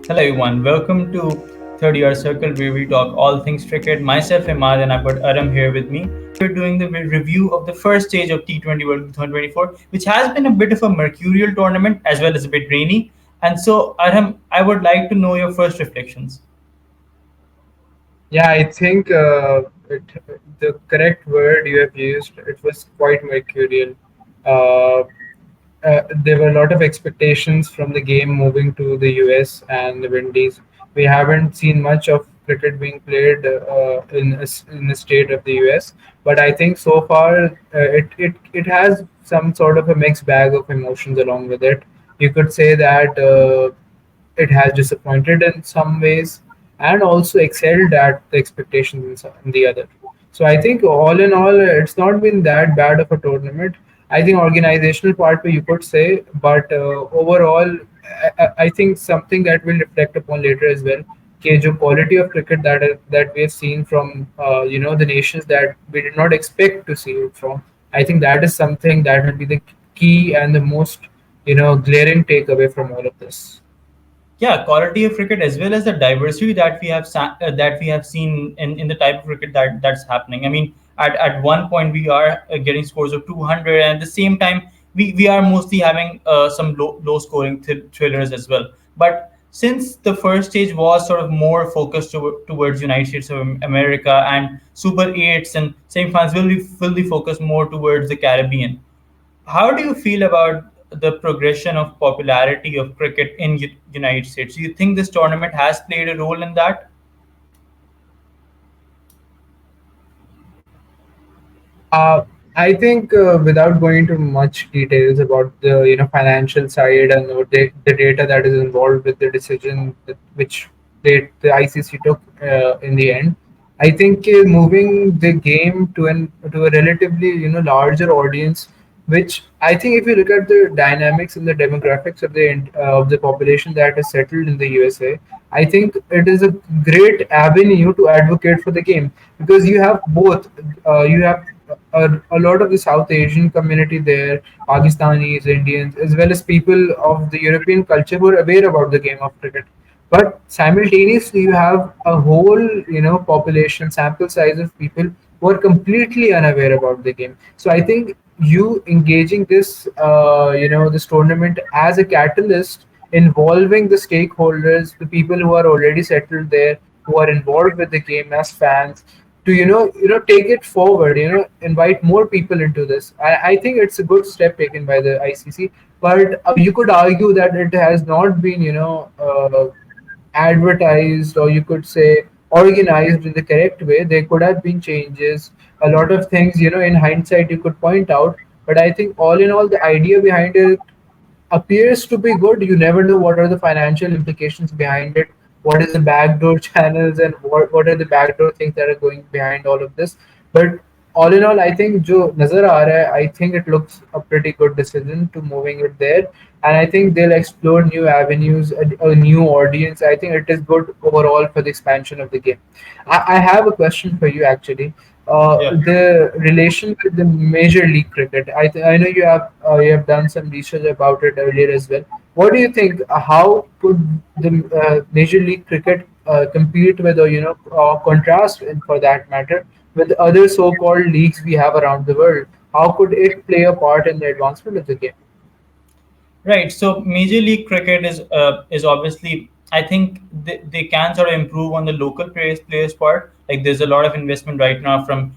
Hello everyone, welcome to Third Year Circle where we talk all things cricket. Myself Imad and I've got Aram here with me. We're doing the review of the first stage of T20 World Cup 2024, which has been a bit of a mercurial tournament as well as a bit rainy. And so Aram, I would like to know your first reflections. Yeah, I think the correct word you have used, it was quite mercurial. Uh, there were a lot of expectations from the game moving to the US and the Windies. We haven't seen much of cricket being played in the state of the US, but I think so far it has some sort of a mixed bag of emotions along with it. You could say that it has disappointed in some ways and also excelled at the expectations in the other. So I think all in all, it's not been that bad of a tournament. I think organizational part you could say, but overall, I think something that we'll reflect upon later as well. कि जो quality of cricket that we have seen from the nations that we did not expect to see it from. I think that is something that will be the key and the most glaring takeaway from all of this. Yeah, quality of cricket as well as the diversity that that we have seen in the type of cricket that's happening. I mean, at one point we are getting scores of 200, and at the same time we are mostly having some low scoring thrillers as well. But since the first stage was sort of more focused towards United States of America and Super Eights and semi-finals will be focused more towards the Caribbean. How do you feel about the progression of popularity of cricket in United States? Do you think this tournament has played a role in that? Uh, I think without going into much details about the financial side and the data that is involved with the decision which the ICC took in the end, I think moving the game to a relatively larger audience, which I think if you look at the dynamics and the demographics of the population that is settled in the USA, I think it is a great avenue to advocate for the game because you have both. You have a lot of the South Asian community there, Pakistanis, Indians, as well as people of the European culture who are aware about the game of cricket. But simultaneously, you have a whole, population sample size of people who are completely unaware about the game. So I think you engaging this tournament as a catalyst involving the stakeholders, the people who are already settled there, who are involved with the game as fans, to take it forward, invite more people into this. I think it's a good step taken by the ICC, but you could argue that it has not been advertised, or you could say organized in the correct way. There could have been changes, a lot of things, in hindsight you could point out, but I think all in all the idea behind it appears to be good. You never know what are the financial implications behind it, what is the backdoor channels, and what are the backdoor things that are going behind all of this. But all in all, I think jo nazar aa raha hai, I think it looks a pretty good decision to moving it there, and I think they'll explore new avenues, a new audience. I think it is good overall for the expansion of the game. I have a question for you actually. Yeah. The relation with the Major League Cricket. I know you have done some research about it earlier as well. What do you think? How could the Major League Cricket compete with, or contrast, for that matter, with other so-called leagues we have around the world? How could it play a part in the advancement of the game? Right. So Major League Cricket is obviously, I think they can sort of improve on the local players part. Like there's a lot of investment right now from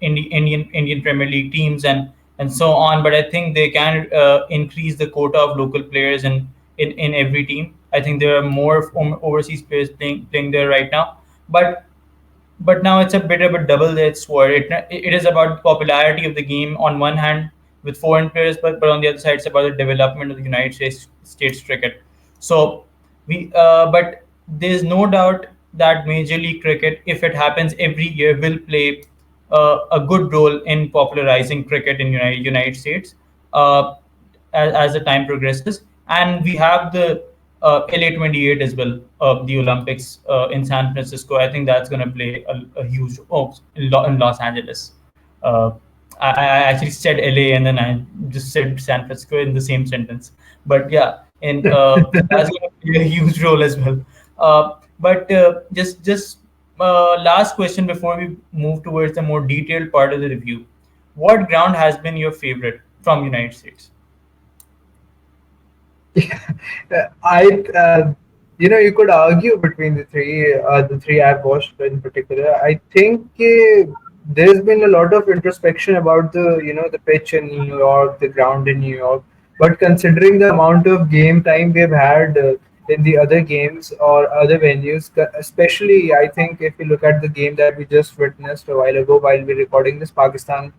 Indian Premier League teams and so on. But I think they can increase the quota of local players in every team. I think there are more overseas players playing there right now. But now it's a bit of a double-edged sword. It is about popularity of the game on one hand with foreign players, but on the other side, it's about the development of the United States cricket. So but there's no doubt that Major League Cricket, if it happens every year, will play a good role in popularizing cricket in United States. Uh, as the time progresses. And we have the LA 28 as well, the Olympics in San Francisco. I think that's going to play a huge in Los Angeles. Uh, I actually said LA and then I just said San Francisco in the same sentence. But yeah, and that's going to play a huge role as well. But just last question before we move towards the more detailed part of the review. What ground has been your favorite from United States? I, you could argue between the three I've watched in particular. I think there's been a lot of introspection about the pitch in New York, the ground in New York. But considering the amount of game time we've had in the other games or other venues, especially I think if you look at the game that we just witnessed a while ago while we're recording this, Pakistan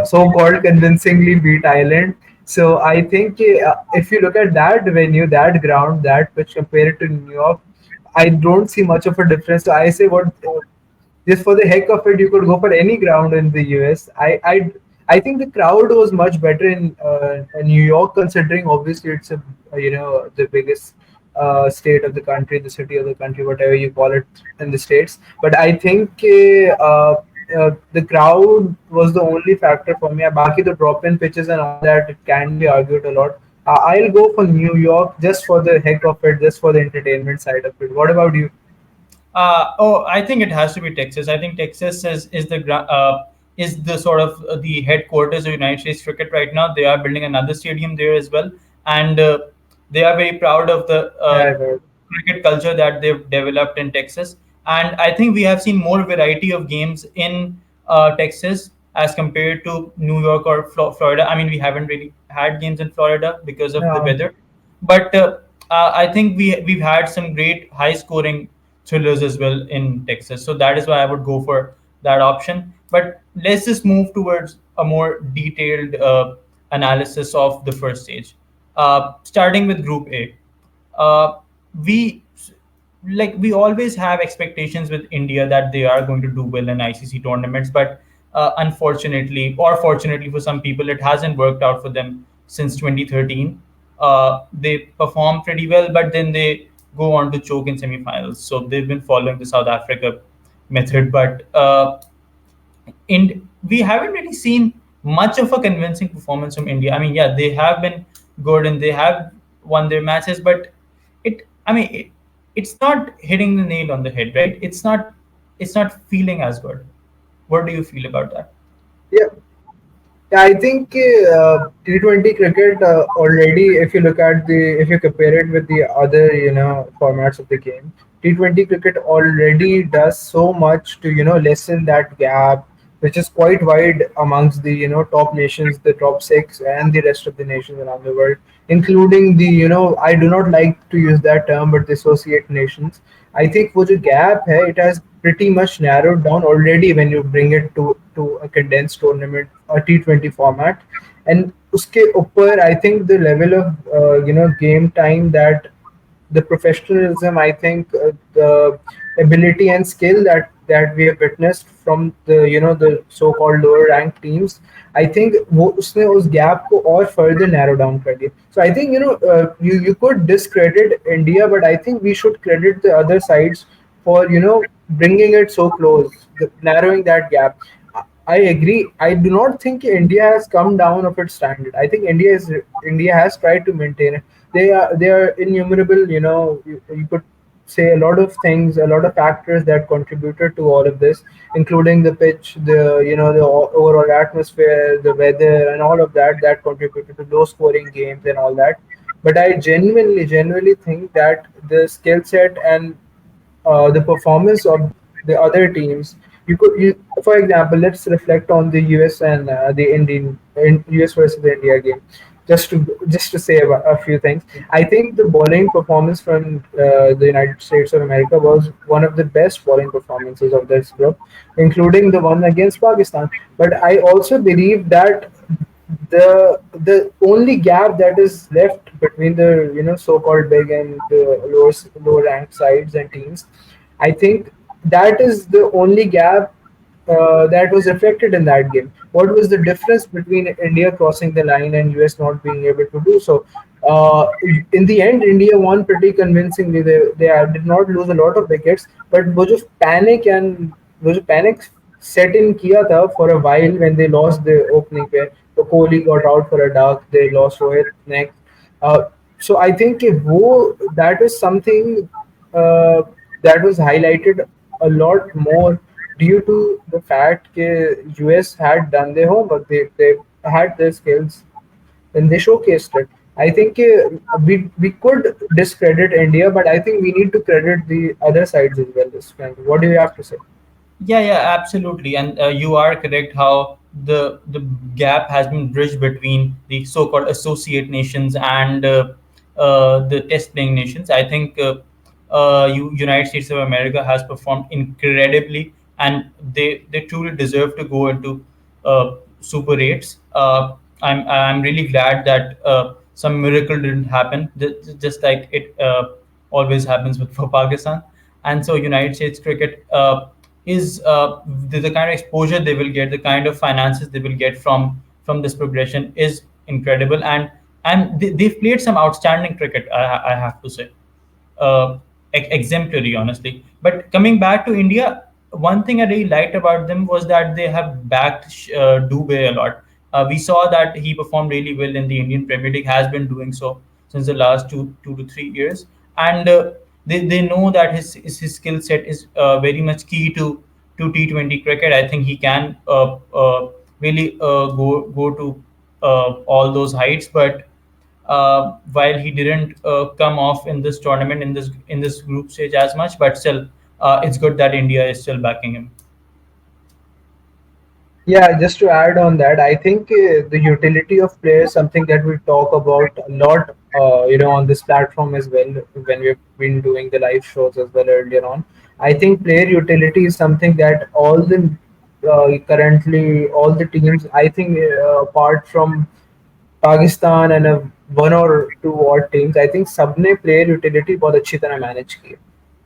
so-called convincingly beat Ireland. So I think if you look at that venue, that ground, that pitch compared to New York, I don't see much of a difference. So I say, what just for the heck of it, you could go for any ground in the US. I think the crowd was much better in New York, considering obviously it's the biggest state of the country, the city of the country, whatever you call it in the states. But I think the crowd was the only factor for me. Baki the drop-in pitches and all that, it can be argued a lot. I'll go for New York just for the heck of it, just for the entertainment side of it. What about you? I think it has to be Texas. I think Texas is the sort of the headquarters of United States cricket right now. They are building another stadium there as well, and they are very proud of the Yeah, I've heard. cricket culture that they've developed in Texas. And I think we have seen more variety of games in Texas as compared to New York or Florida. I mean, we haven't really had games in Florida because of the Yeah. weather, but I think we've had some great high scoring thrillers as well in Texas. So that is why I would go for that option. But let's just move towards a more detailed analysis of the first stage. Starting with Group A, uh, we we always have expectations with India that they are going to do well in ICC tournaments, but unfortunately, or fortunately for some people, it hasn't worked out for them since 2013. They perform pretty well, but then they go on to choke in semifinals. So they've been following the South Africa method, but we haven't really seen much of a convincing performance from India. I mean, yeah, they have been good and they have won their matches, but it's not hitting the nail on the head, right? It's not feeling as good. What do you feel about that? Yeah, Yeah, I think T20 cricket already, if you look at if you compare it with the other, formats of the game, T20 cricket already does so much to, lessen that gap, which is quite wide amongst the, top nations, the top six, and the rest of the nations around the world, including I do not like to use that term, but the associate nations. I think वो जो gap है, it has pretty much narrowed down already when you bring it to a condensed tournament, a T20 format, and उसके ऊपर I think the level of game time, that the professionalism, I think the ability and skill that we have witnessed from the so-called lower ranked teams, I think वो उसने उस gap को और further narrow down कर दिया. So I think you could discredit India, but I think we should credit the other sides for bringing it so close, narrowing that gap. I agree. I do not think India has come down of its standard. I think India has tried to maintain it. They are innumerable. You could say a lot of things, a lot of factors that contributed to all of this, including the pitch, the overall atmosphere, the weather, and all of that contributed to low scoring games and all that. But I genuinely think that the skill set and the performance of the other teams. For example, let's reflect on the US and the US versus the India game. Just to say a few things, I think the bowling performance from the United States of America was one of the best bowling performances of this group, including the one against Pakistan. But I also believe that the only gap that is left between the so-called big and the lower ranked sides and teams, I think that is the only gap that was reflected in that game. What was the difference between India crossing the line and US not being able to do so? In the end, India won pretty convincingly. They did not lose a lot of wickets, but वो जो panic set in किया था for a while when they lost the opening pair. So Kohli got out for a duck. They lost Rohit next. So I think कि वो that is something uh, that was highlighted a lot more due to the fact that US had done their homework. They had their skills and they showcased it. I think we could discredit India, but I think we need to credit the other sides as well. This time, what do you have to say? Yeah, yeah, absolutely, and you are correct. How the gap has been bridged between the so-called associate nations and the test-playing nations. I think United States of America has performed incredibly, and they truly deserve to go into Super Eights. I'm really glad that some miracle didn't happen, just like it always happens with for Pakistan. And so United States cricket is the kind of exposure they will get, the kind of finances they will get from this progression is incredible, and they've played some outstanding cricket. I have to say, uh, exemplary, honestly. But coming back to India, one thing I really liked about them was that they have backed Dube a lot. We saw that he performed really well in the Indian Premier League, has been doing so since the last 2 to 3 years, and they know that his skill set is very much key to T20 cricket. I think he can really go to all those heights, but while he didn't come off in this tournament in this group stage as much, but still, it's good that India is still backing him. Yeah, just to add on that, I think the utility of players something that we talk about a lot, on this platform as well when we've been doing the live shows as well earlier on. I think player utility is something that all the currently all the teams, I think, apart from Pakistan and one or two odd teams, I think सबने player utility बहुत अच्छी तरह manage की है.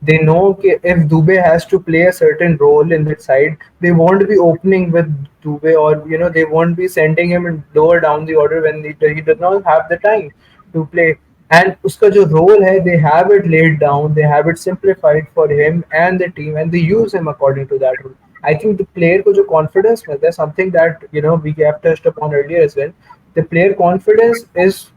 They know कि if Dube has to play a certain role in that side, they won't be opening with Dube, or they won't be sending him lower down the order when he does not have the time to play. And उसका जो role है, they have it laid down, they have it simplified for him and the team, and they use him according to that rule. I think the player को जो confidence मिलता है, something that we have touched upon earlier as well. The player confidence is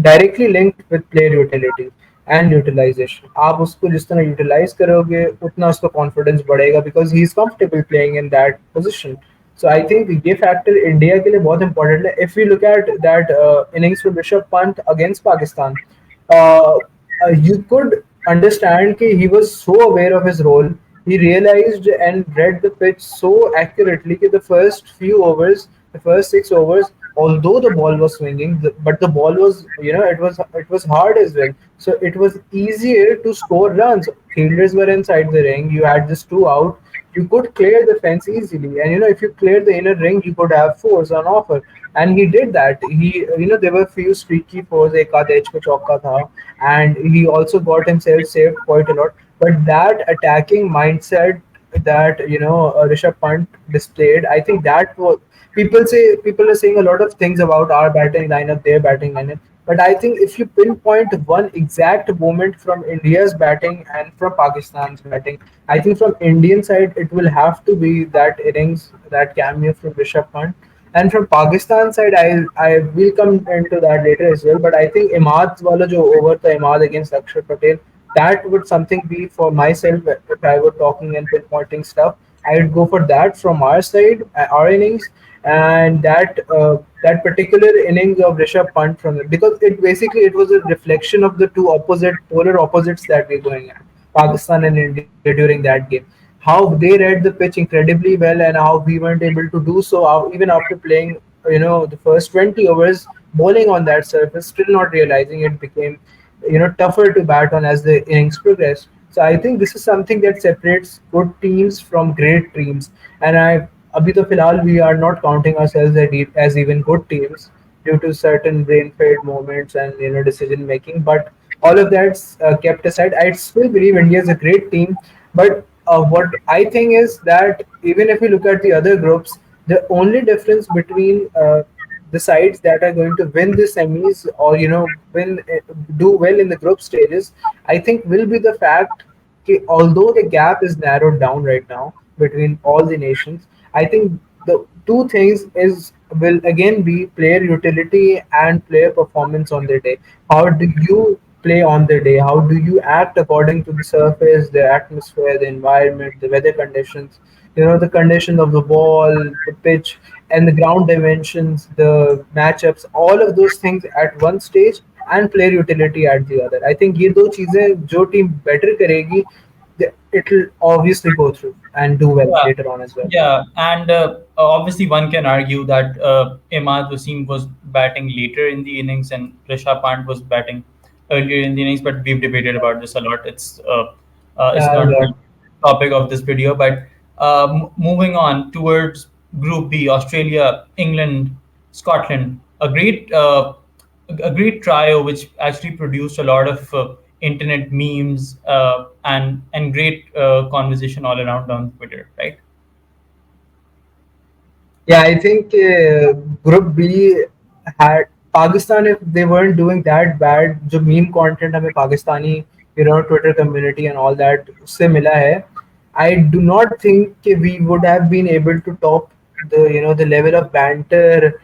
directly linked with player utility and utilization. आप उसको जिस तरह utilise करोगे उतना उसका कॉन्फिडेंस बढ़ेगा because he is comfortable playing in that position. So I think ये factor India के लिए बहुत इंपॉर्टेंट है. If you look at that innings from Rishabh Pant against Pakistan, you could understand that he was so aware of his role. He realized and read the pitch so accurately that the first few overs, the first 6 overs, although the ball was swinging, but the ball was, it was hard as well. So it was easier to score runs. Fielders were inside the ring. You had just two out. You could clear the fence easily, and if you clear the inner ring, you could have fours on offer. And he did that. There were few streaky fours. एक आध edge पे चौका था, and he also got himself saved quite a lot. But that attacking mindset that Rishabh Pant displayed, I think that was, people are saying a lot of things about our batting lineup, their batting lineup. But I think if you pinpoint one exact moment from India's batting and from Pakistan's batting, I think from Indian side it will have to be that innings, that cameo from Rishabh Pant. And from Pakistan side, I will come into that later as well. But I think Imad wala jo over the Imad against Akshar Patel, that would something be for myself if I were talking and pinpointing stuff. I would go for that from our side, our innings, and that particular innings of Rishabh Pant from it, because it was a reflection of the two opposite polar opposites that we're going at, Pakistan and India during that game. How they read the pitch incredibly well, and how we weren't able to do so even after playing the first 20 overs bowling on that surface, still not realizing it became tougher to bat on as the innings progressed. So I think this is something that separates good teams from great teams. And abhi to filhal we are not counting ourselves as even good teams due to certain brain fade moments and decision making. But all of that's kept aside, I still believe India is a great team. But what I think is that even if we look at the other groups, the only difference between the sides that are going to win the semis, or win do well in the group stages, I think will be the fact that although the gap is narrowed down right now, between all the nations. I think the two things is will again be player utility and player performance on the day. How do you play on the day? How do you act according to the surface, the atmosphere, the environment, the weather conditions, the condition of the ball, the pitch, and the ground dimensions, the matchups, all of those things at one stage and player utility at the other. I think ये दो चीजें जो team better करेगी, it'll obviously go through and do well Yeah, later on as well. yeah, and obviously one can argue that Imad Wasim was batting later in the innings and Rishabh Pant was batting earlier in the innings, but we've debated about this a lot. It's Yeah, a not the lot. topic of this video, but moving on towards Group B, Australia, England, Scotland, a great trio which actually produced a lot of internet memes and great conversation all around on Twitter, right? Yeah, I think Group B had Pakistan. If they weren't doing that bad, जो meme content हमें Pakistani, Twitter community and all that से मिला है, I do not think कि we would have been able to top the level of banter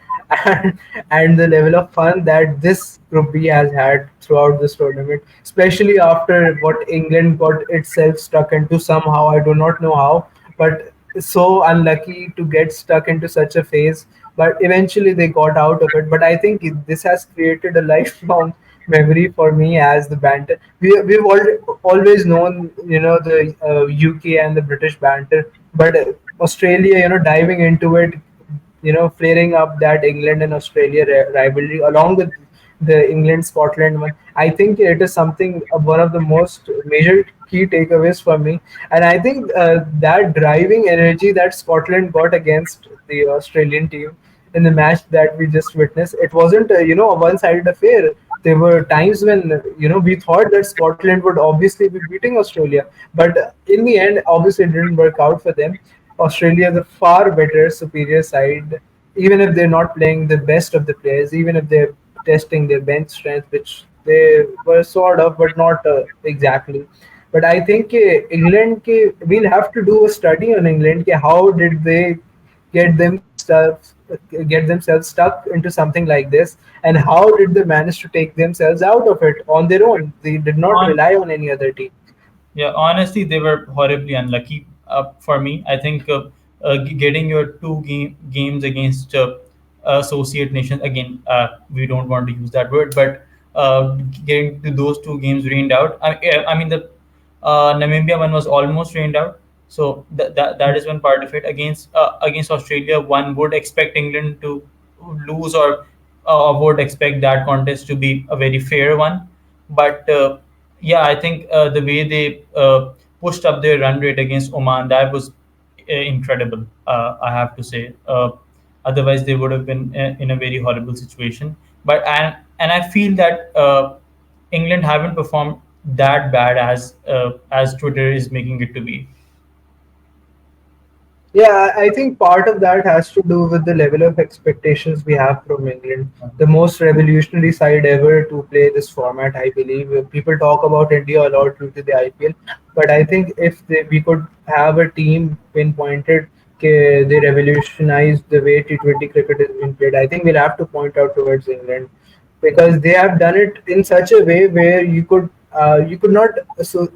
and the level of fun that this Group B has had throughout this tournament, especially after what England got itself stuck into somehow. I do not know how, but so unlucky to get stuck into such a phase, but eventually they got out of it. But I think this has created a lifelong memory for me as the banter. Always known, the UK and the British banter, but Australia, diving into it, flaring up that England and Australia rivalry along with the England Scotland one. I think it is something, one of the most major key takeaways for me. And I think that driving energy that Scotland got against the Australian team in the match that we just witnessed, it wasn't a one-sided affair. There were times when we thought that Scotland would obviously be beating Australia, but in the end, obviously, it didn't work out for them. Australia is a far better, superior side, even if they're not playing the best of the players, even if they're testing their bench strength, which they were sort of, but not exactly. But I think England, we'll have to do a study on England. How did they get themselves get themselves stuck into something like this, and how did they manage to take themselves out of it on their own? They did not On rely on any other team. Yeah, honestly, they were horribly unlucky for me. I think getting your games against associate nations again, we don't want to use that word, but getting to those two games rained out. I mean the Namibia one was almost rained out, so that is one part of it. Against Australia, one would expect England to lose or would expect that contest to be a very fair one, but. Yeah, I think the way they pushed up their run rate against Oman, that was incredible. I have to say. Otherwise, they would have been in a very horrible situation. But I feel that England haven't performed that bad as Twitter is making it to be. Yeah, I think part of that has to do with the level of expectations we have from England. The most revolutionary side ever to play this format, I believe. People talk about India a lot due to the IPL, but I think if we could have a team pinpointed, they revolutionized the way T20 cricket is being played, I think we'll have to point out towards England because they have done it in such a way where you could not. So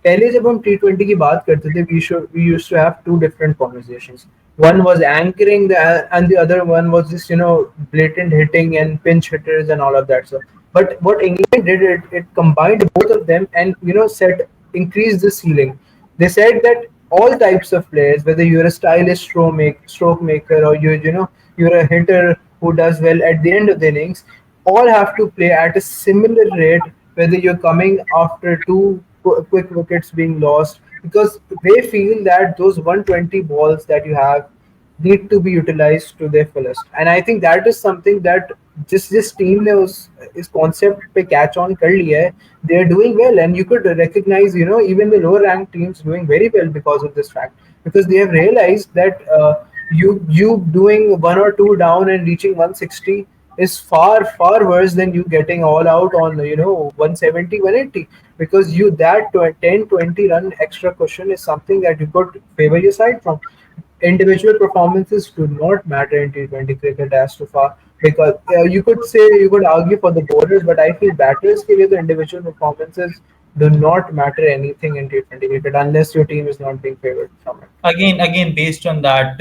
पहले जब हम T20 की बात करते थे we used to have two different conversations. One was anchoring and the other one was just blatant hitting and pinch hitters and all of that stuff. But what England did, it combined both of them and set increased the ceiling. They said that all types of players, whether you're a stylish stroke maker or you're a hitter who does well at the end of the innings, all have to play at a similar rate, whether you're coming after two quick wickets being lost, because they feel that those 120 balls that you have need to be utilized to their fullest. And I think that is something that जिस team ने इस concept पे catch on कर लिया है, they are doing well, and you could recognize even the lower ranked teams doing very well because of this fact, because they have realized that you doing one or two down and reaching 160, is far worse than you getting all out on 170, 180, because you that 10 20 run extra cushion is something that you could favor your side from. Individual performances do not matter in T20 cricket as to far, because you could argue for the bowlers, but I feel batters के लिए the individual performances do not matter anything in T20 cricket unless your team is not being favored from it. Again, based on that,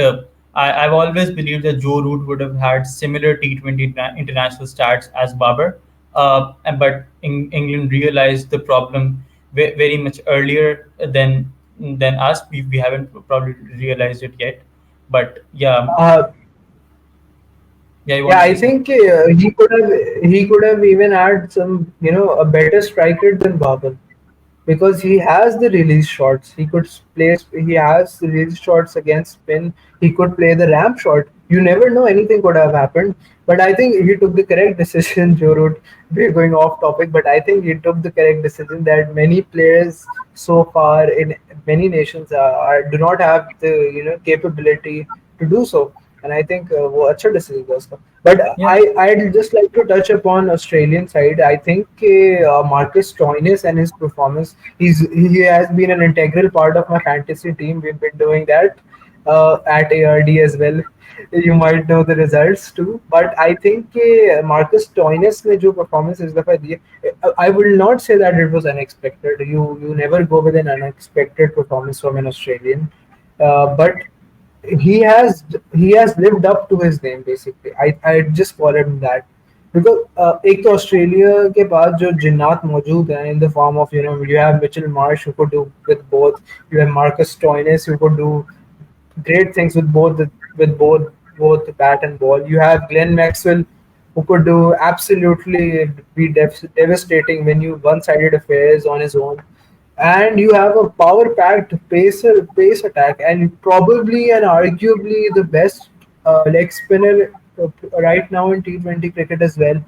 I've always believed that Joe Root would have had similar T20 international stats as Babar, but England realized the problem very much earlier than us. We haven't probably realized it yet, but yeah, Uh, yeah, you want Yeah, to I say something? think he could have even had some a better strike rate than Babel, because he has the release shots. He could play. He has the release shots against spin. He could play the ramp shot. You never know, anything could have happened. But I think he took the correct decision. Joe Root, we're going off topic, but I think he took the correct decision that many players so far in many nations do not have the capability to do so. And I think वो अच्छा decision था उसका. But Yeah. I'd just like to touch upon Australian side. I think Marcus Stoinis and his performance, he has been an integral part of my fantasy team. We've been doing that at ARD as well. You might know the results too. But I think Marcus Stoinis ने जो performance इस दफा दी है, I will not say that it was unexpected. You never go with an unexpected performance from an Australian. But he has lived up to his name basically. I just call him that, because एक तो Australia के पास जो जिन्नात मौजूद हैं in the form of you have Mitchell Marsh who could do with both, you have Marcus Stoinis who could do great things with both the bat and ball. You have Glenn Maxwell who could do absolutely be devastating when you one-sided affairs on his own. And you have a power-packed pace attack, and probably and arguably the best leg spinner right now in T20 cricket as well.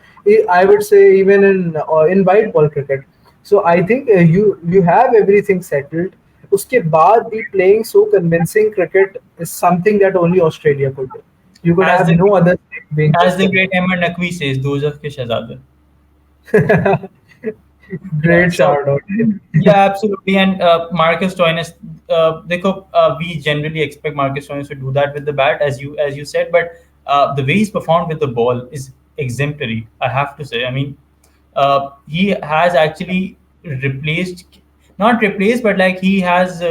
I would say even in white ball cricket. So I think you have everything settled. उसके बाद भी playing so convincing cricket is something that only Australia could do. You could As have the no other state being as this the convincing. great Ahmed Naqvi says, those of ke shahzade. Yeah. Great So shout out. yeah, absolutely. And Marcus Stoinis, we generally expect Marcus Stoinis to do that with the bat, as you said, but the way he's performed with the ball is exemplary. I have to say. I mean, he has actually replaced, not replaced, but like he has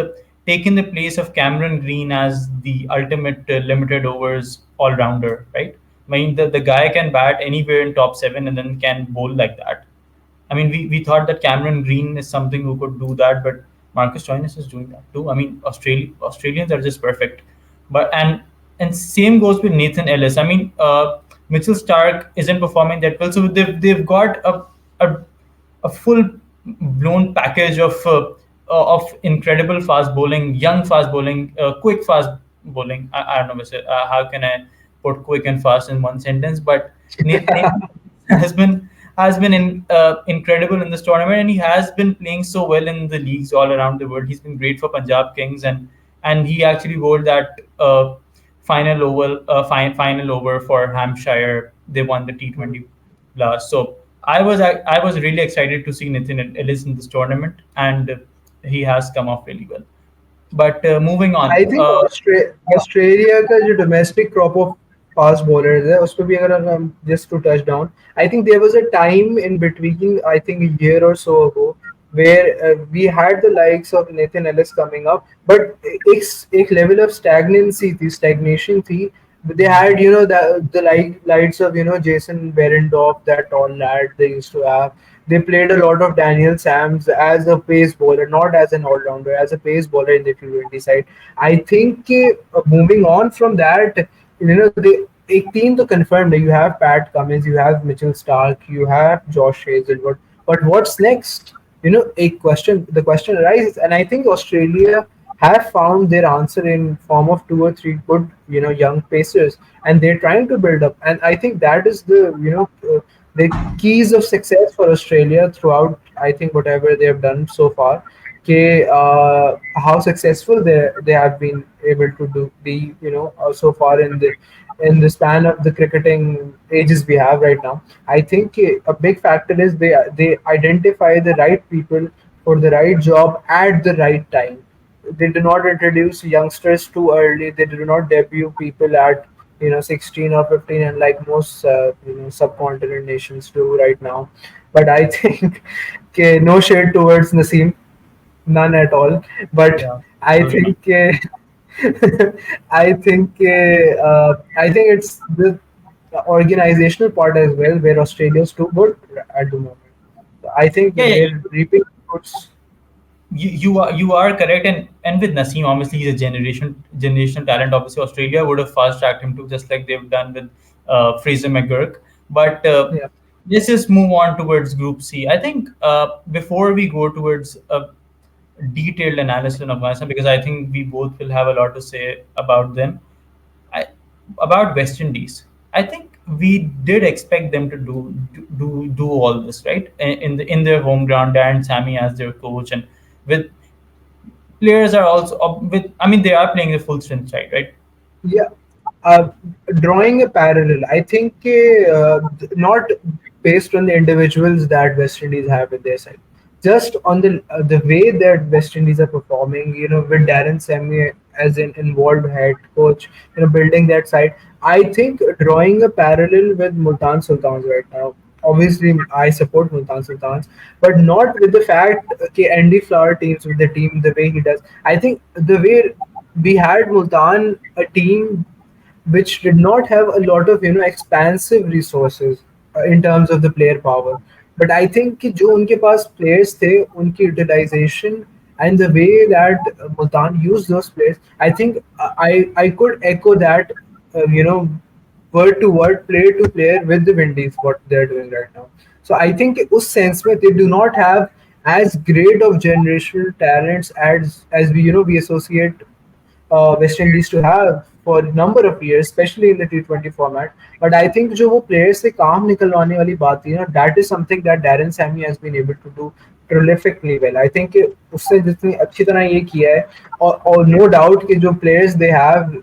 taken the place of Cameron Green as the ultimate limited overs all rounder, right? I mean, the guy can bat anywhere in top seven and then can bowl like that. I mean, we thought that Cameron Green is something who could do that, but Marcus Stoinis is doing that too. I mean, Australians are just perfect. But and same goes with Nathan Ellis. I mean, Mitchell Stark isn't performing that well, so they've got a a full blown package of incredible fast bowling, young fast bowling, quick fast bowling. I don't know how can I put quick and fast in one sentence, but Nathan has been incredible in this tournament, and he has been playing so well in the leagues all around the world. He's been great for Punjab Kings, and he actually bowled that final over for Hampshire. They won the T20 last. So I was really excited to see Nathan Ellis in this tournament, and he has come off really well. But moving on, I think yeah, Australia का जो domestic crop of fast bowlers है उस पर भी अगर हम just to touch down, I think there was a time in between, I think a year or so ago, where we had the likes of Nathan Ellis coming up, but एक level of stagnation थी. But they had the lights of Jason Behrendorff, that tall lad they used to have. They played a lot of Daniel Sams as a pace bowler, not as an all-rounder, as a pace bowler in the T20 side. I think moving on from that, the एक team to confirm that you have Pat Cummins, you have Mitchell Stark, you have Josh Hazelwood. But what's next? The question arises, and I think Australia have found their answer in form of two or three good, young pacers, and they're trying to build up. And I think that is the keys of success for Australia throughout. I think whatever they have done so far, how successful they have been able to do be so far in in the span of the cricketing ages we have right now. I think a big factor is they identify the right people for the right job at the right time. They do not introduce youngsters too early. They do not debut people at 16 or 15, and like most subcontinent nations do right now. But I think okay, no shade towards Naseem, none at all. But Yeah, I absolutely. think I think it's the organizational part as well where Australia's too good at the moment. So I think Yeah, yeah. they're reaping fruits. You are correct, and with Naseem, obviously he's a generational talent. Obviously, Australia would have fast tracked him too, just like they've done with Fraser McGurk. But Yeah, let's just move on towards Group C. I think before we go towards a detailed analysis on Afghanistan, because I think we both will have a lot to say about them. I, about West Indies, I think we did expect them to do all this right in their home ground. And Sammy as their coach, and with players are also with. I mean, they are playing the full strength side, right? yeah. Uh, Drawing a parallel, I think not based on the individuals that West Indies have in their side, just on the way that West Indies are performing. With Darren Sammy as an involved head coach, building that side. I think drawing a parallel with Multan Sultans right now. Obviously, I support Multan Sultans, but not with the fact okay, Andy Flower teams with the team the way he does. I think the way we had Multan, a team which did not have a lot of expansive resources in terms of the player power. But I think कि जो उनके पास players थे उनकी utilization and the way that Multan used those players, I think I could echo that word to word, player to player with the Windies what they're doing right now. So I think उस sense में they do not have as great of generational talents as we associate West Indies to have for a number of years, especially in the T20 format. But I think जो वो players से काम निकलवाने वाली बात थी ना, that is something that Darren Sammy has been able to do prolifically well. I think कि उससे जितनी अच्छी तरह ये किया है और no doubt कि जो players they have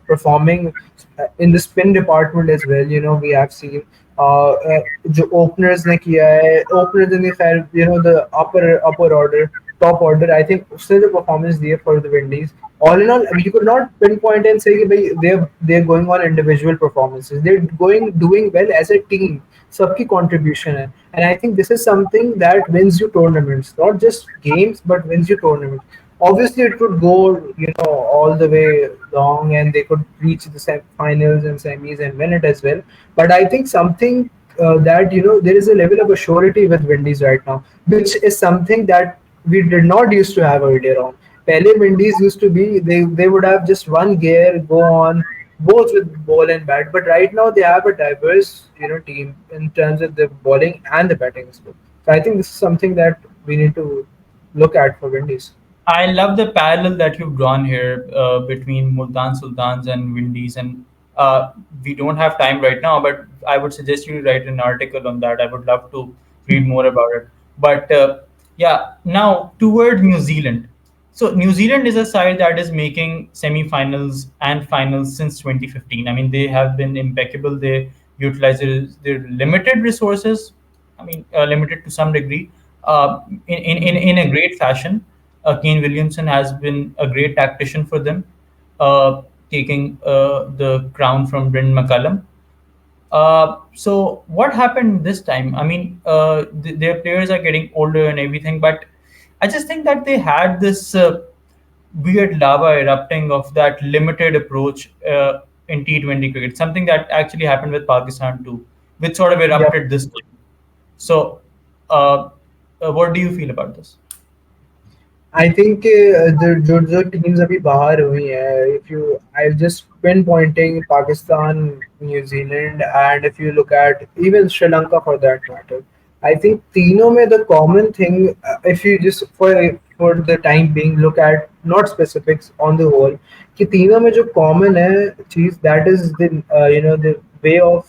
performing in the spin department as well. We have seen जो openers ने किया है, openers ने खैर the upper order, top order. I think उसने जो performance दी है for the Windies, all in all, I mean, you could not pinpoint and say कि they're going on individual performances. They're doing well as a team. सबकी contribution है, and I think this is something that wins you tournaments, not just games, but wins you tournaments. Obviously, it could go all the way long, and they could reach the finals and semis and win it as well. But I think something that there is a level of assurity with Windies right now, which is something that we did not used to have earlier on. Pele Mendy's used to be they would have just one gear go on both with ball and bat, but right now they have a diverse team in terms of the bowling and the batting as well. So I think this is something that we need to look at for Windies. I love the parallel that you've drawn here between Multan Sultans and Windies, and we don't have time right now, but I would suggest you write an article on that. I would love to read more about it. But yeah, now toward New Zealand. So New Zealand is a side that is making semi-finals and finals since 2015. I mean, they have been impeccable. They utilize their limited resources. I mean, limited to some degree, in a great fashion. Kane Williamson has been a great tactician for them, taking the crown from Bryn McCullum. So what happened this time? I mean, their players are getting older and everything, but I just think that they had this weird lava erupting of that limited approach in T20 cricket, something that actually happened with Pakistan too, which sort of Yeah. erupted this time. So, uh, what do you feel about this? I think the जो teams अभी बाहर हुई हैं, if you I just pinpointing Pakistan, New Zealand, and if you look at even Sri Lanka for that matter, I think तीनों में the common thing, if you just for the time being look at not specifics on the whole, कि तीनों में जो common है चीज that is the the way of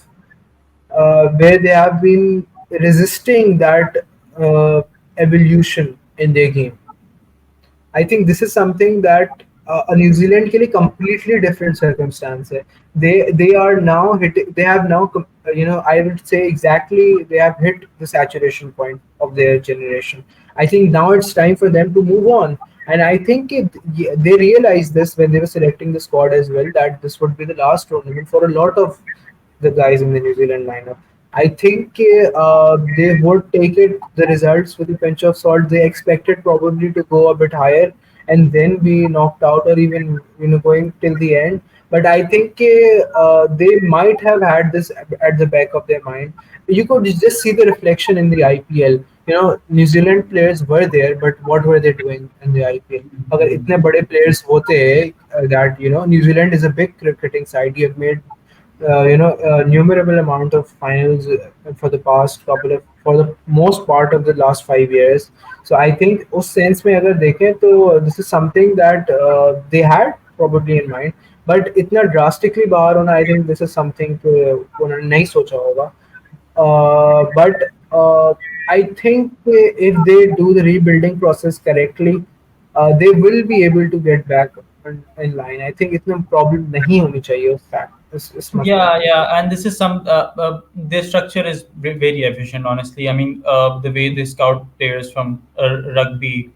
where they have been resisting that evolution in their game. I think this is something that new Zealand के लिए completely different circumstance है. They are now hitting, they have now I would say exactly they have hit the saturation point of their generation. I think now it's time for them to move on. And I think they realized this when they were selecting the squad as well, that this would be the last tournament for a lot of the guys in the New Zealand lineup. I think they would take the results with a pinch of salt. They expected probably to go a bit higher and then be knocked out, or even going till the end. But I think they might have had this at the back of their mind. You could just see the reflection in the IPL. New Zealand players were there, but what were they doing in the IPL? अगर इतने बड़े players होते that New Zealand is a big cricketing side. You have made numerable amount of finals for the past couple of for the most part of the last 5 years. So I think उस sense में अगर देखें तो this is something that they had probably in mind. But इतना drastically बाहर होना, I think this is something उन्होंने नहीं सोचा होगा. But I think if they do the rebuilding process correctly, they will be able to get back in line. I think इतना problem नहीं होनी चाहिए उस fact इस मसले Yeah, में. yeah, and this is their structure is very efficient. Honestly, I mean, the way they scout players from rugby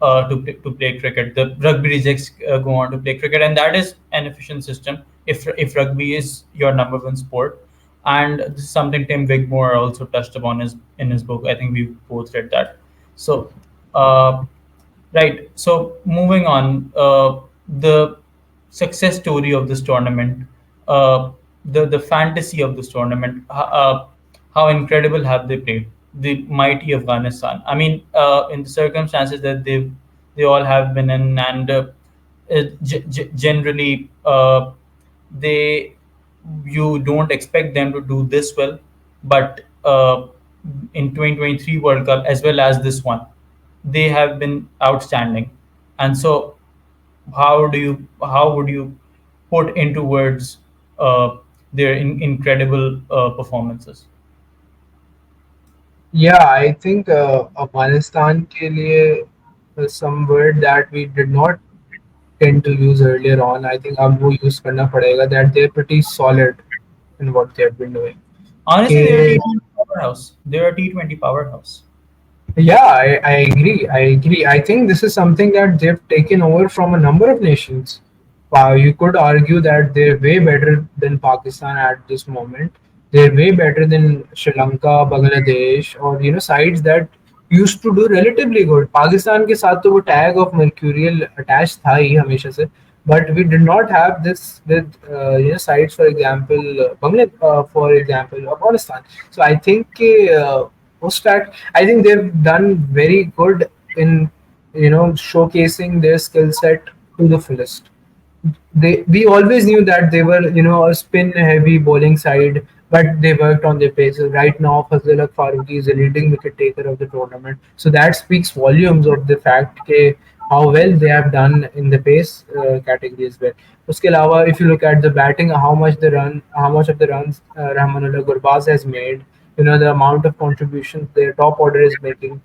to play cricket, the rugby rejects go on to play cricket, and that is an efficient system. If rugby is your number one sport, and this is something Tim Wigmore also touched upon in his book. I think we both read that. So, uh, right. So moving on, the success story of this tournament, the fantasy of this tournament, how incredible have they played? The mighty Afghanistan. I mean, in the circumstances that they all have been in, and generally, they you don't expect them to do this well, but in 2023 World Cup as well as this one, they have been outstanding. And so, how would you put into words their incredible performances? Yeah, I think Afghanistan के लिए some word that we did not tend to use earlier on. I think अब वो use करना पड़ेगा, that they're pretty solid in what they have been doing. Honestly, they're a कि T20 powerhouse. They're a T20 powerhouse. Yeah, I agree. I agree. I think this is something that they've taken over from a number of nations. You could argue that they're way better than Pakistan at this moment. They're way better than Sri Lanka, Bangladesh, or sides that used to do relatively good. Pakistan के साथ तो वो tag of mercurial attached था ही हमेशा से. But we did not have this with sides, for example, for example, Afghanistan. So I think post fact, I think they've done very good in showcasing their skill set to the fullest. We always knew that they were a spin heavy bowling side, but they worked on their paces. Right now, Fazlul Farooqi is the leading wicket taker of the tournament, so that speaks volumes of the fact that how well they have done in the pace category as well. उसके अलावा, if you look at the batting, how much of the runs Rahmanullah Gurbaz has made, the amount of contributions their top order is making.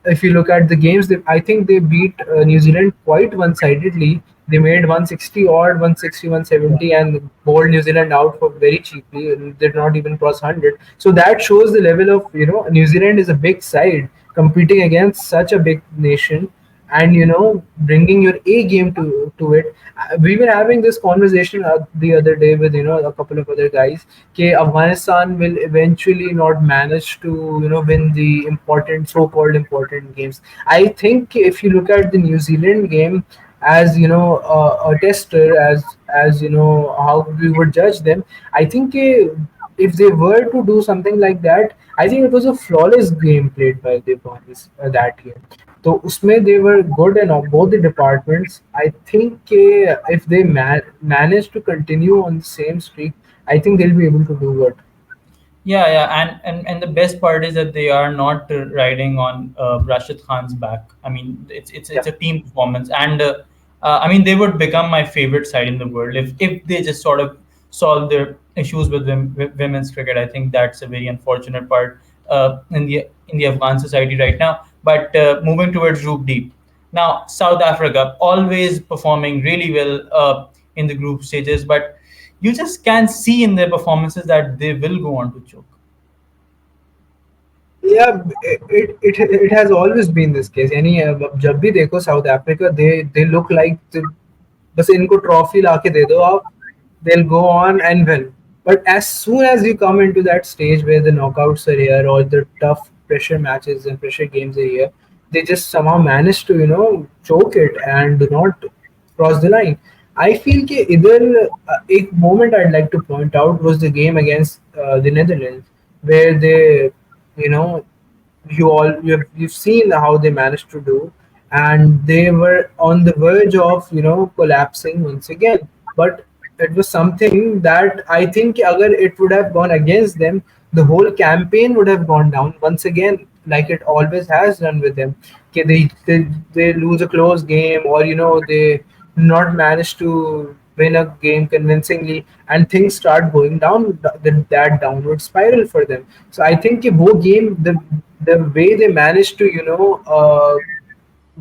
If you look at the games, I think they beat New Zealand quite one-sidedly. They made 160 odd, 160, 170, and bowled New Zealand out for very cheaply. And did not even cross 100. So that shows the level of New Zealand is a big side competing against such a big nation, and bringing your A game to it. We were having this conversation the other day with a couple of other guys. Okay, Afghanistan will eventually not manage to win the important, so-called important games. I think if you look at the New Zealand game as a tester, as how we would judge them, I think if they were to do something like that, I think it was a flawless game played by the Afghans that game. So उसमें they were good in both the departments. I think if they manage to continue on the same streak, I think they'll be able to do good. Yeah, yeah, and the best part is that they are not riding on Rashid Khan's back. I mean, Yeah. it's a team performance, and I mean, they would become my favorite side in the world if they just sort of solve their issues with, with women's cricket. I think that's a very unfortunate part in the Afghan society right now. But moving towards Group D, Now, South Africa always performing really well in the group stages, but you just can see in their performances that they will go on to choke. Yeah, it has always been this case. Any जब भी देखो South Africa, they look like बस इनको trophy लाके दे दो आप, they'll go on and win. But as soon as you come into that stage where the knockouts are here or the tough pressure matches and pressure games are here, they just somehow manage to choke it and do not cross the line. I feel कि इधर एक moment I'd like to point out was the game against the Netherlands where they you know you've seen how they managed to do, and they were on the verge of collapsing once again. But it was something that I think agar it would have gone against them, the whole campaign would have gone down once again, like it always has done with them. Okay, they lose a close game, or they not manage to win a game convincingly, and things start going down that downward spiral for them. So I think कि वो game, the way they managed to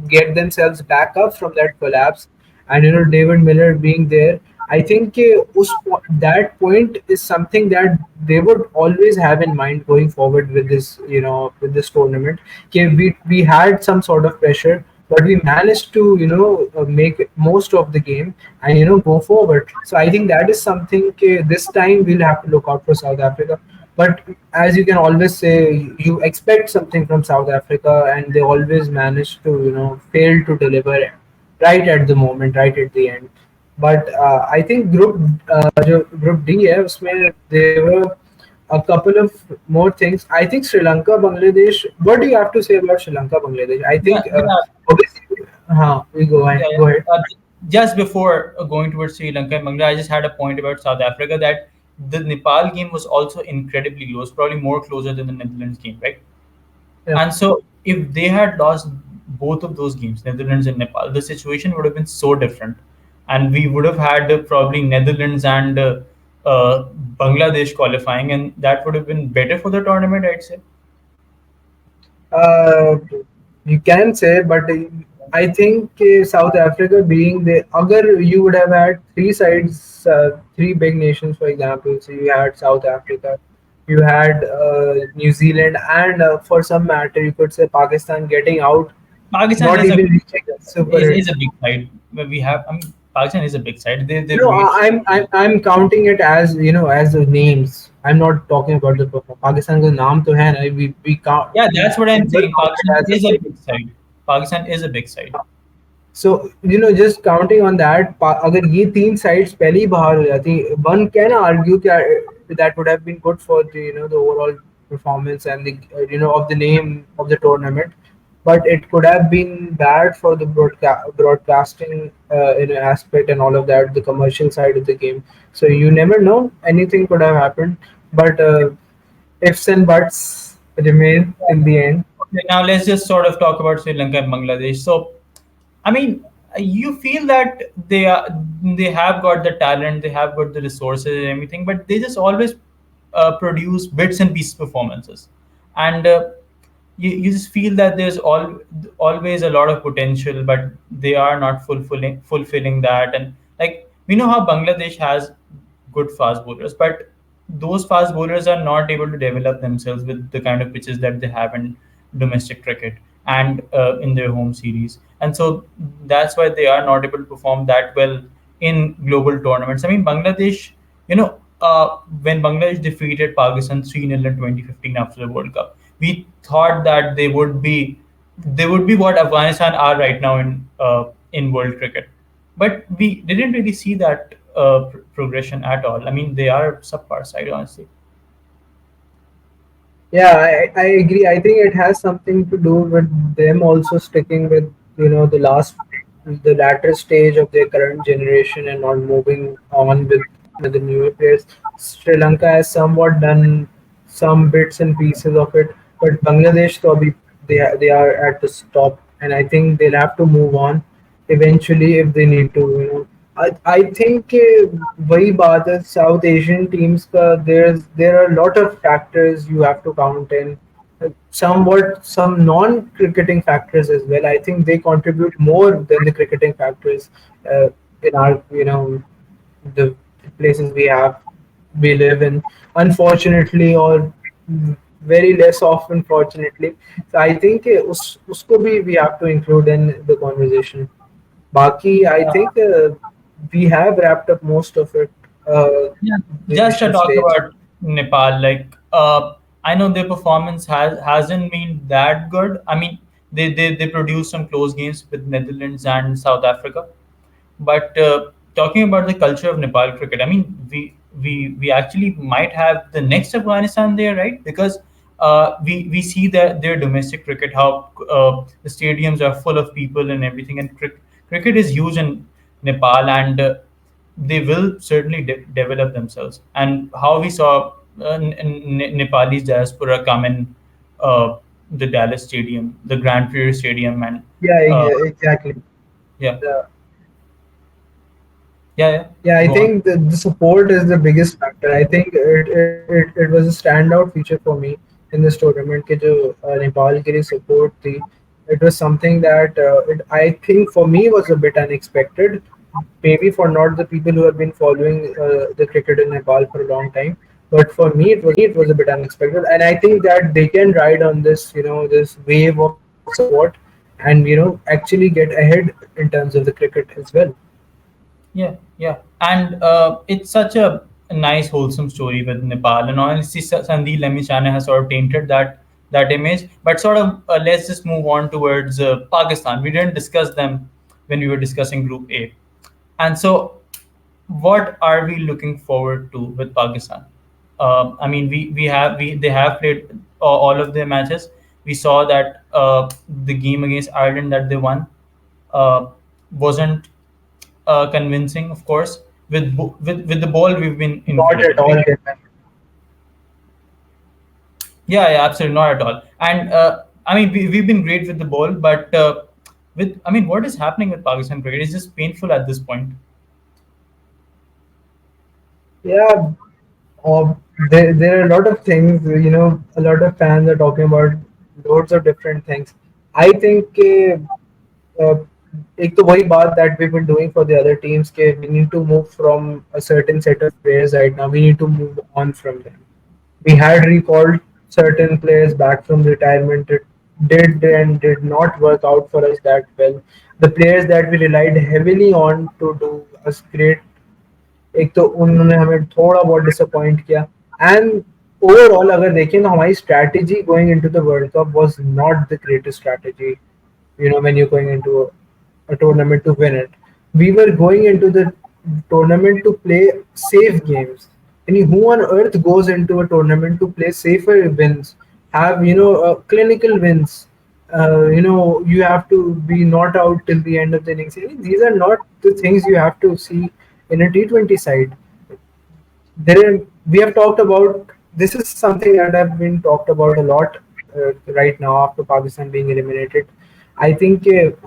get themselves back up from that collapse, and David Miller being there, I think that point is something that they would always have in mind going forward with this with this tournament. Okay, we had some sort of pressure, but we managed to make most of the game and go forward. So I think that is something this time we'll have to look out for South Africa. But as you can always say, you expect something from South Africa, and they always manage to fail to deliver right at the moment, right at the end. But I think जो group D है उसमें there were a couple of more things. I think Sri Lanka, Bangladesh. What do you have to say about Sri Lanka, Bangladesh? I Yeah, think yeah, obviously, we go yeah. ahead. Go ahead. Yeah. Just before going towards Sri Lanka and Bangladesh, I just had a point about South Africa that the Nepal game was also incredibly close, probably more closer than the Netherlands game, right? Yeah. And so, if they had lost both of those games, Netherlands and Nepal, the situation would have been so different, and we would have had probably Netherlands and Bangladesh qualifying, and that would have been better for the tournament, I'd say. Uh, you can say, but I think South Africa being the other, you would have had three sides, three big nations, for example. So you had South Africa, you had New Zealand, and for some matter, you could say Pakistan getting out, Pakistan not is a even reaching the Super 8. is a big side. But we have, I mean, Pakistan is a big side. They've No, made I'm counting it as as the names. I'm not talking about the Pakistan का नाम तो है ना, we count, yeah, we that's what I'm will saying. count it Pakistan as a is a big. big side. Pakistan is a big side. So just counting on that, अगर ये तीन sides पहले ही बाहर हो जाती, one can argue that would have been good for the the overall performance and the of the name of the tournament, but it could have been bad for the broadcasting in an aspect and all of that, the commercial side of the game. So you never know, anything could have happened, but ifs and buts remain in the end. Okay, now let's just sort of talk about Sri Lanka and Bangladesh. So, I mean, you feel that they have got the talent, they have got the resources and everything, but they just always produce bits and piece performances, and you just feel that there's always a lot of potential, but they are not fulfilling that. And like we know how Bangladesh has good fast bowlers, but those fast bowlers are not able to develop themselves with the kind of pitches that they have in domestic cricket and in their home series. And so that's why they are not able to perform that well in global tournaments. I mean, Bangladesh, when Bangladesh defeated Pakistan 3-0 in 2015 after the World Cup, we thought that they would be what Afghanistan are right now in world cricket. But we didn't really see that progression at all. I mean, they are subpar side, honestly. Yeah, I agree. I think it has something to do with them also sticking with, the latter stage of their current generation and not moving on with the newer players. Sri Lanka has somewhat done some bits and pieces of it, but Bangladesh, probably they are at the stop, and I think they'll have to move on eventually if they need to. I think वही बात है South Asian teams का, there are a lot of factors you have to count in. somewhat some non-cricketing factors as well. I think they contribute more than the cricketing factors in our, the places we live in, unfortunately, or very less often, fortunately. So I think usko bhi we have to include in the conversation. Baki, I think we have wrapped up most of it, Yeah, the just to initial talk stage. about Nepal, I know their performance hasn't been that good. I mean, they produced some close games with Netherlands and South Africa. But talking about the culture of Nepal cricket, I mean, we actually might have the next Afghanistan there, right? Because we see that their domestic cricket, how the stadiums are full of people and everything, and cricket is huge in Nepal, and they will certainly develop themselves. And how we saw Nepalese diaspora come in the Dallas Stadium, the Grand Prix Stadium, and Yeah, uh, exactly. yeah, The yeah, yeah. Yeah, I Go on. think the support is the biggest factor. I think it was a standout feature for me in this tournament. कि जो Nepal के लिए support थी, it was something that I think for me was a bit unexpected. Maybe for not the people who have been following the cricket in Nepal for a long time, but for me it was a bit unexpected. And I think that they can ride on this, this wave of support, and actually get ahead in terms of the cricket as well. Yeah, yeah, and it's such a nice, wholesome story with Nepal. And honestly, Sandeep Lemichane has sort of tainted that image. But sort of, let's just move on towards Pakistan. We didn't discuss them when we were discussing Group A, and so what are we looking forward to with Pakistan? I mean, we they have played all of their matches. We saw that the game against Ireland that they won uh, wasn't convincing, of course. With the ball, we've been Not at incredible, all, right? Chairman. Yeah, yeah, absolutely not at all. And I mean, we've been great with the ball, but with I mean, what is happening with Pakistan cricket? It's just painful at this point. Yeah, there are a lot of things, a lot of fans are talking about loads of different things. I think uh, एक तो वही बात that we've been doing for the other teams के we need to move from a certain set of players right now. We need to move on from them. We had recalled certain players back from retirement. It did not work out for us that well. The players that we relied heavily on to do us great, एक तो उन्होंने हमें थोड़ा बहुत disappoint किया. And overall अगर देखें तो हमारी strategy going into the world cup was not the greatest strategy. When you're going into a tournament to win it, we were going into the tournament to play safe games. And who on earth goes into a tournament to play safer wins, have clinical wins? You have to be not out till the end of the innings. These are not the things you have to see in a T20 side. We have talked about, this is something that have been talked about a lot right now after Pakistan being eliminated. I think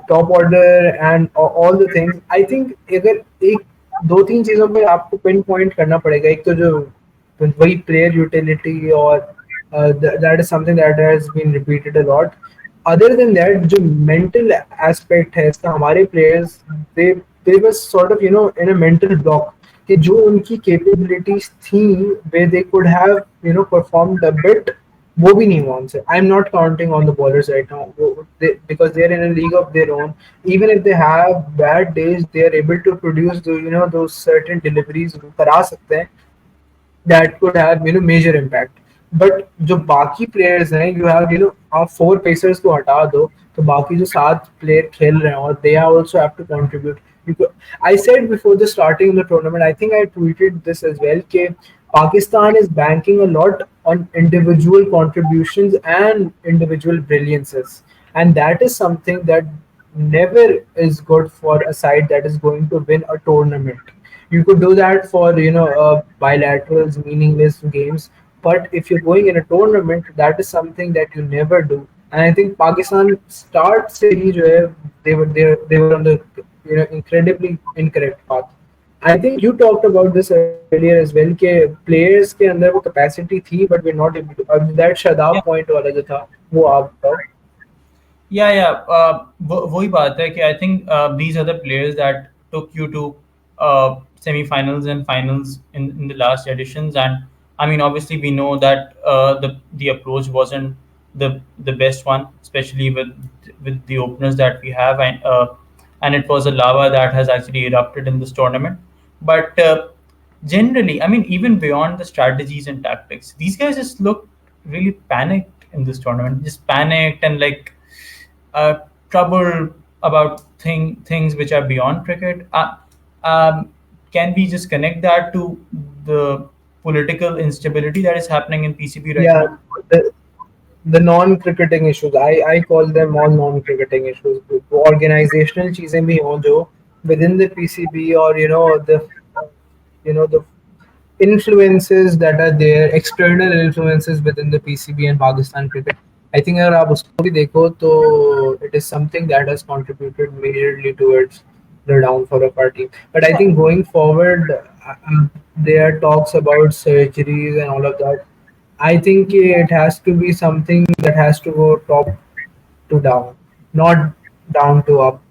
top order and all the things. I think अगर एक दो तीन चीजों पे आपको pin point करना पड़ेगा. एक तो जो वही प्लेयर यूटिलिटी और that is something that has been repeated a lot. Other than that, जो mental aspect है इसका, हमारे players, they were sort of in a mental block कि जो उनकी capabilities थी, where they could have performed a bit, वो भी नहीं हुआ उनसे. I'm not counting on the bowlers right now, because they're in a league of their own. Even if they have bad days, they are able to produce those certain deliveries वो करा सकते हैं that could have major impact. But जो बाकी players हैं, you have आप four pacers को हटा दो तो बाकी जो सात player खेल रहे हैं और they also have to contribute. I said before the starting of the tournament, I think I tweeted this as well, कि Pakistan is banking a lot on individual contributions and individual brilliances, and that is something that never is good for a side that is going to win a tournament. You could do that for bilaterals, meaningless games, but if you're going in a tournament, that is something that you never do. And I think Pakistan start series where they were on the incredibly incorrect path. I think you talked about this earlier as well कि players के अंदर वो capacity थी but we're not able to that Shadab Yeah. point वाला जो था वो आप बताओ. Yeah. वही बात है कि I think these are the players that took you to semi-finals and finals in the last editions, and I mean obviously we know that the approach wasn't the best one, especially with the openers that we have, and it was a lava that has actually erupted in this tournament, but. Generally, I mean, even beyond the strategies and tactics, these guys just looked really panicked in this tournament. Just panicked and like troubled about things which are beyond cricket. Can we just connect that to the political instability that is happening in PCB right Yeah, now? the, the non-cricketing issues. I call them all non-cricketing issues. Organizational चीजें भी हों जो within the PCB or the influences that are there, external influences within the PCB and Pakistan cricket. I think अगर आप उसको भी देखो तो it is something that has contributed majorly towards the downfall of our team. But I think going forward, there are talks about surgeries and all of that. I think it has to be something that has to go top to down, not down to up.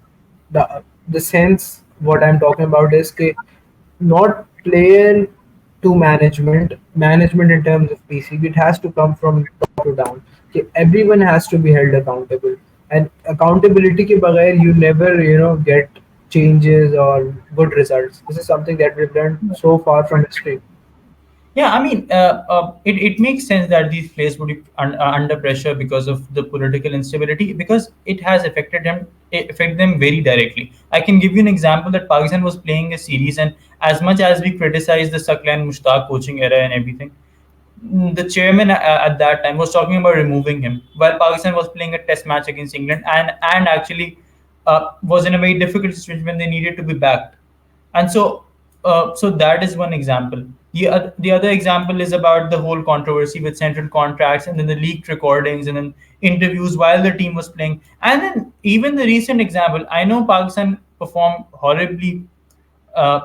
The sense what I'm talking about is कि not player to management, management in terms of PCB, it has to come from top to down. कि everyone has to be held accountable, and accountability के बगैर you never get changes or good results. This is something that we've learned so far from history. Yeah, I mean, it makes sense that these players would be under pressure because of the political instability, because it has affected them very directly. I can give you an example that Pakistan was playing a series, and as much as we criticize the Sakla and Mushtaq coaching era and everything, the chairman at that time was talking about removing him while Pakistan was playing a test match against England, and actually was in a very difficult situation when they needed to be backed. And so that is one example. The other example is about the whole controversy with central contracts, and then the leaked recordings, and then interviews while the team was playing, and then even the recent example. I know Pakistan performed horribly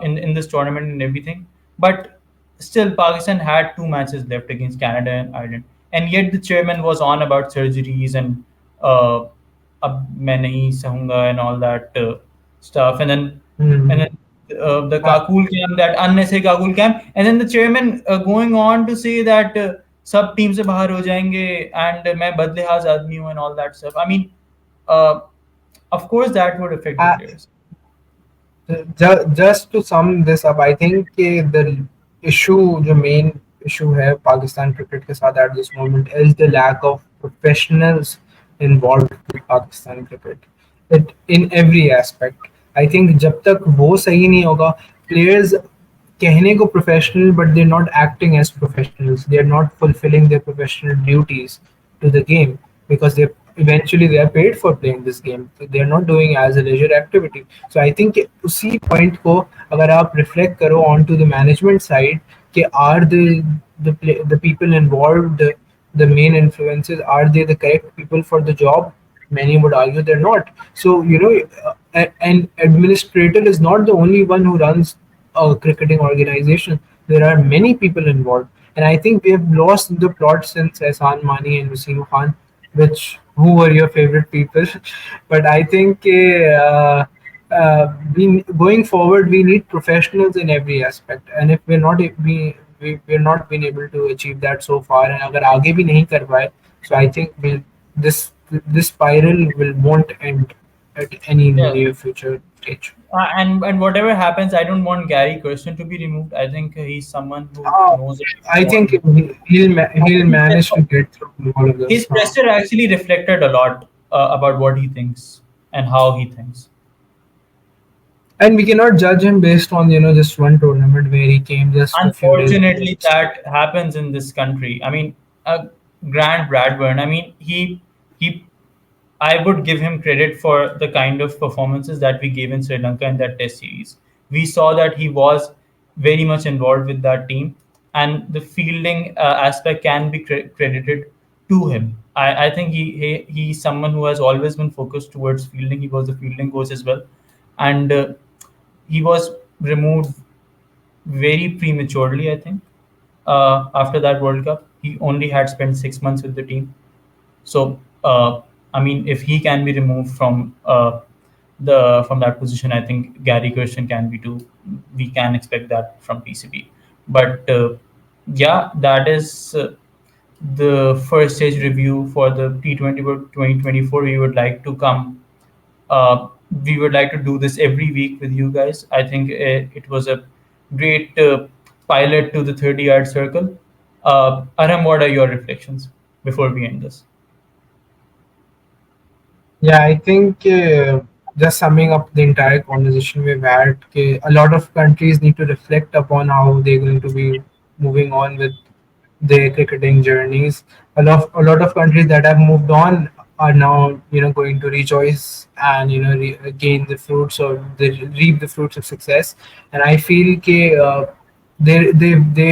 in this tournament and everything. But still, Pakistan had two matches left against Canada and Ireland, and yet the chairman was on about surgeries and uh, ab मैं नहीं सहूंगा and all that stuff, and Hmm. then the Kakul camp, that unnecessary Kakul camp, and then the chairman going on to say that सब team से बाहर हो जाएंगे and मैं बदलेहाज आदमी हूँ and all that stuff. I mean, uh, of course that would affect the Uh, players. just to sum this up, I think कि the issue, the main issue है पाकिस्तान क्रिकेट के साथ at this moment is the lack of professionals involved with Pakistan cricket. It in every aspect. I think जब तक वो सही नहीं होगा, players कहने को professional but they're not acting as professionals. They're not fulfilling their professional duties to the game because they are paid for playing this game. So they're not doing as a leisure activity. So I think कि उसी point को अगर आप reflect करो onto the management side कि are the people involved the main influences, are they the correct people for the job? Many would argue they're not. So an administrator is not the only one who runs a cricketing organization. There are many people involved, and I think we have lost the plot since Ehsan Mani and Wasim Khan, which who were your favorite people. But I think we going forward we need professionals in every aspect, and if we're not we're not been able to achieve that so far, and अगर आगे भी नहीं कर पाए, so I think this this spiral will won't end at any Yeah. near future stage. And whatever happens, I don't want Gary Kirsten to be removed. I think he's someone who Uh, knows I think what. he'll manage to get through all of His this. presser actually reflected a lot about what he thinks and how he thinks. And we cannot judge him based on just one tournament where he came just a few days ago. Unfortunately, that happens in this country. I mean, Grant Bradburn. I mean, he. I would give him credit for the kind of performances that we gave in Sri Lanka in that Test series. We saw that he was very much involved with that team, and the fielding aspect can be credited to him. I think he's someone who has always been focused towards fielding. He was a fielding coach as well, and he was removed very prematurely, I think. After that World Cup, he only had spent 6 months with the team. So, I mean, if he can be removed from that position, I think Gary Gerson can be too. We can expect that from PCB. But yeah, that is the first stage review for the T20 World 2024. Uh, we would like to do this every week with you guys. I think it was a great pilot to the 30-yard circle. Aram, what are your reflections before we end this? Yeah, I think just summing up the entire conversation we've had, a lot of countries need to reflect upon how they're going to be moving on with their cricketing journeys. A lot of countries that have moved on are now, going to rejoice and gain the fruits or they reap the fruits of success. And I feel there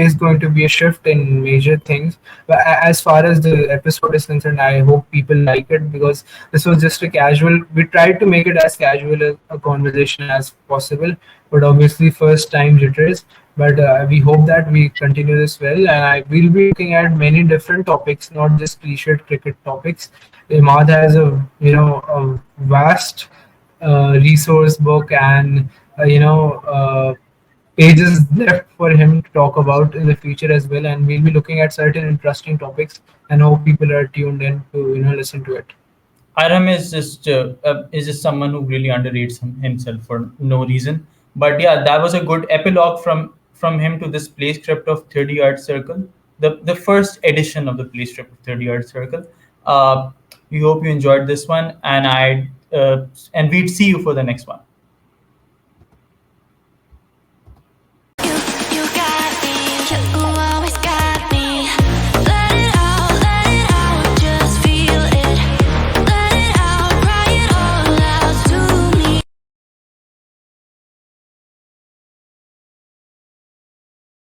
is going to be a shift in major things. But as far as the episode is concerned, I hope people like it, because this was just a casual. We tried to make it as casual a conversation as possible, but obviously first time jitters. But we hope that we continue this well, and I will be looking at many different topics, not just cliched cricket topics. Imad has a vast resource book and pages left for him to talk about in the future as well, and we'll be looking at certain interesting topics and hope people are tuned in to listen to it. Aram is just someone who really underrates himself for no reason. But yeah, that was a good epilogue from him to this play script of 30-yard circle, the first edition of the play script of 30-yard circle. Uh, we hope you enjoyed this one, and we'd see you for the next one.